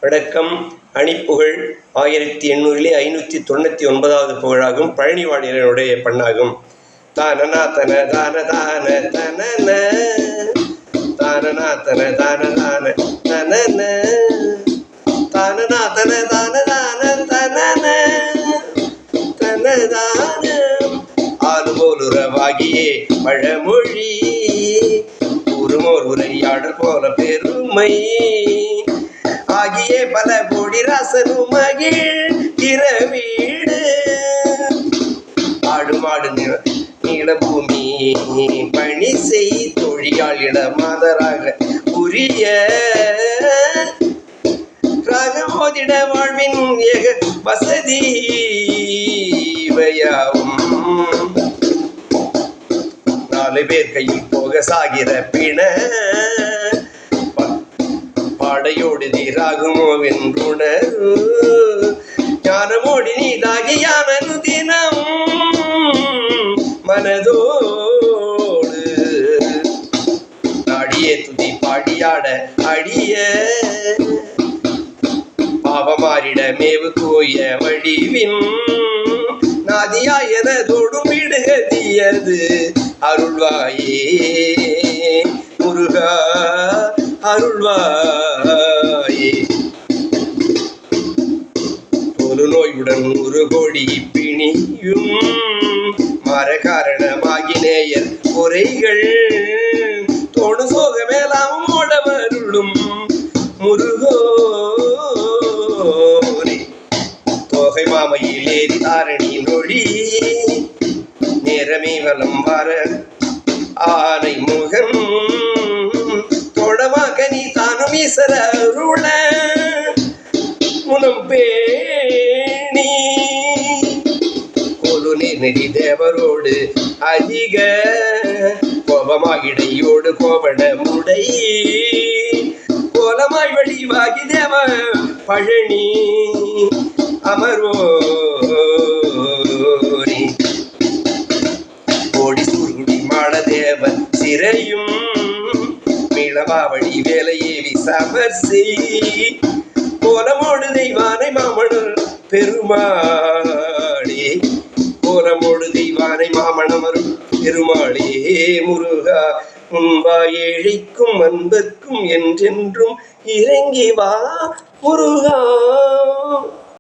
வணக்கம். அணிப்புகழ் 1899வது புகழாகும். பழனிவாணியனுடைய பண்ணாகும். தானனா தன தான தான தனன தானனா தன தான தான தனன தானனா தன தான தான தனன தனதான ஆளுபோலுறவாகியே பழமொழி உருமோர் உரையாடல் போல பெருமை ஆகியே பல கோடி ராசனும் மகிழ் திரவீடு ஆடு மாடு நீள பூமி பணி செய் தொழியால் இட மாதராக உரிய ராகமோதிட வாழ்வின் ஏக வசதி வையாவும் 4 பேர் கையில் போக சாகிற பிண பாடையோடு தீராகுமோ வென்றுணரு ஞானமோடி நீதாகியான தினம் மனதோடு நாடியே துதி பாடியாட அடிய பாவமாறிட மேவு கோய வடிவின் நாதியாயனதோடும் விடுகதியது அருள்வாயே முருகா அருள்வாயே. ஒரு நோயுடன் 1 கோடி பிணியும் மர காரணமாகி நேயர் குறைகள் தோணு சோக மேலாம் ஓடவருளும் முருகோரே. தோகை மாமையில் ஏறி தாரணி நொழி நேரமே வலம் வர ஆனை முகம் தோழமாக நீ தானும் ஈசர அருள முனம் பேணி கொலு நெறி தேவரோடு அதிக கோபமாகிடையோடு கோபட முடை கோலமாய் வழிவாகி தேவ பழனி அமர்வோரி கோடி சூர்குடி மாடதேவ சிறையும் மீளமாவடி வேலையேவி சமர்சி கோலமோடு தெய்வானை மாமணர் பெருமாளே கோலமோடு தெய்வானை மாமணமரும் பெருமாளே முருகா முன்பா ஏழைக்கும் அன்பர்க்கும் என்றென்றும் இறங்கி வா முருகா.